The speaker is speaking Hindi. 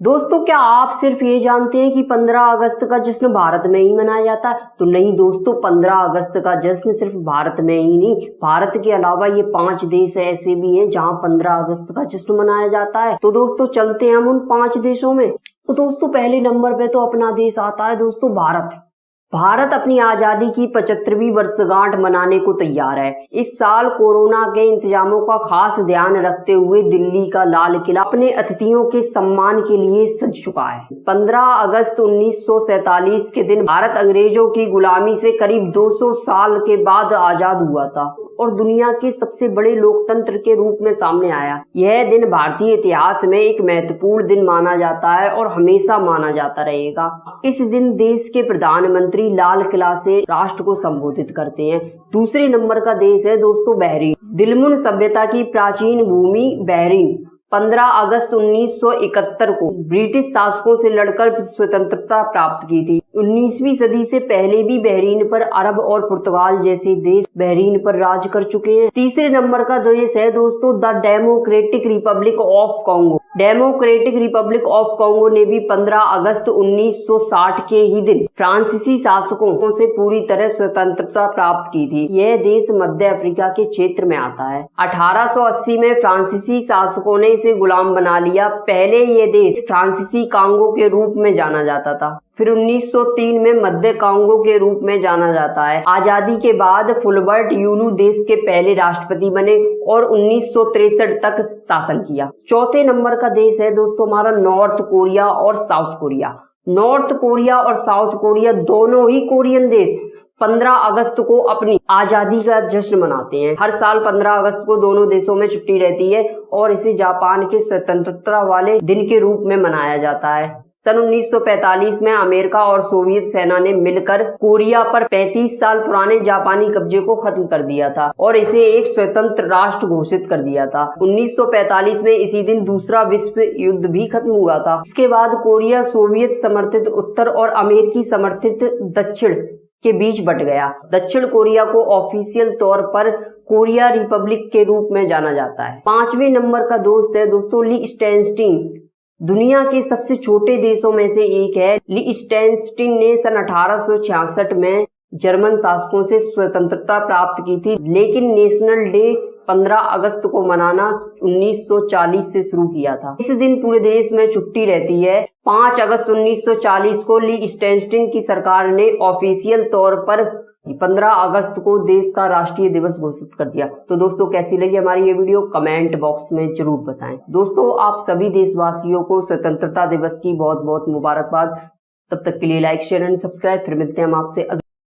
दोस्तों, क्या आप सिर्फ ये जानते हैं कि 15 अगस्त का जश्न भारत में ही मनाया जाता है? तो नहीं दोस्तों, 15 अगस्त का जश्न सिर्फ भारत में ही नहीं, भारत के अलावा ये 5 देश ऐसे भी हैं जहां 15 अगस्त का जश्न मनाया जाता है। तो दोस्तों चलते हैं हम उन 5 देशों में। तो दोस्तों पहले नंबर पे तो अपना देश आता है दोस्तों भारत। भारत अपनी आजादी की 75वीं वर्षगांठ मनाने को तैयार है। इस साल कोरोना के इंतजामों का खास ध्यान रखते हुए दिल्ली का लाल किला अपने अतिथियों के सम्मान के लिए सज चुका है। 15 अगस्त 1947 के दिन भारत अंग्रेजों की गुलामी से करीब 200 साल के बाद आजाद हुआ था और दुनिया के सबसे बड़े लोकतंत्र के रूप में सामने आया। यह दिन भारतीय इतिहास में एक महत्वपूर्ण दिन माना जाता है और हमेशा माना जाता रहेगा। इस दिन देश के प्रधानमंत्री लाल किला से राष्ट्र को संबोधित करते हैं। दूसरे नंबर का देश है दोस्तों बहरीन। दिलमुन सभ्यता की प्राचीन भूमि बहरीन 15 अगस्त 1971 को ब्रिटिश शासकों से लड़कर स्वतंत्रता प्राप्त की थी। 19वीं सदी से पहले भी बहरीन पर अरब और पुर्तगाल जैसे देश बहरीन पर राज कर चुके हैं। तीसरे नंबर का देश है दोस्तों the democratic Republic of Congo. Democratic Republic of Congo ने भी 15 अगस्त 1960 के ही दिन फ्रांसीसी शासकों से पूरी तरह स्वतंत्रता प्राप्त की थी। यह देश मध्य अफ्रीका के क्षेत्र में आता है। 1880 में फ्रांसीसी शासकों ने इसे गुलाम बना लिया। पहले ये देश फ्रांसीसी कांगो के रूप में जाना जाता था, फिर 1903 में मध्य कांगो के रूप में जाना जाता है। आजादी के बाद फुलबर्ट यूनू देश के पहले राष्ट्रपति बने और 1963 तक शासन किया। चौथे नंबर का देश है दोस्तों हमारा नॉर्थ कोरिया और साउथ कोरिया। नॉर्थ कोरिया और साउथ कोरिया दोनों ही कोरियन देश 15 अगस्त को अपनी आजादी का जश्न मनाते हैं। हर साल 15 अगस्त को दोनों देशों में छुट्टी रहती है और इसे जापान के स्वतंत्रता वाले दिन के रूप में मनाया जाता है। सन 1945 में अमेरिका और सोवियत सेना ने मिलकर कोरिया पर 35 साल पुराने जापानी कब्जे को खत्म कर दिया था और इसे एक स्वतंत्र राष्ट्र घोषित कर दिया था। 1945 में इसी दिन दूसरा विश्व युद्ध भी खत्म हुआ था। इसके बाद कोरिया सोवियत समर्थित उत्तर और अमेरिकी समर्थित दक्षिण के बीच बट गया। दक्षिण कोरिया को ऑफिशियल तौर पर कोरिया रिपब्लिक के रूप में जाना जाता है। 5वें नंबर का दोस्त है दोस्तों लिechtenstein। दुनिया के सबसे छोटे देशों में से एक है। लिechtenstein ने सन 1866 में जर्मन शासकों से स्वतंत्रता प्राप्त की थी, लेकिन नेशनल डे 15 अगस्त को मनाना 1940 से शुरू किया था। इस दिन पूरे देश में छुट्टी रहती है। 5 अगस्त 1940 को लिechtenstein की सरकार ने ऑफिशियल तौर पर 15 अगस्त को देश का राष्ट्रीय दिवस घोषित कर दिया। तो दोस्तों कैसी लगी हमारी ये वीडियो कमेंट बॉक्स में जरूर बताएं। दोस्तों आप सभी देशवासियों को स्वतंत्रता दिवस की बहुत बहुत मुबारकबाद। तब तक के लिए लाइक शेयर एंड सब्सक्राइब। फिर मिलते हैं हम आपसे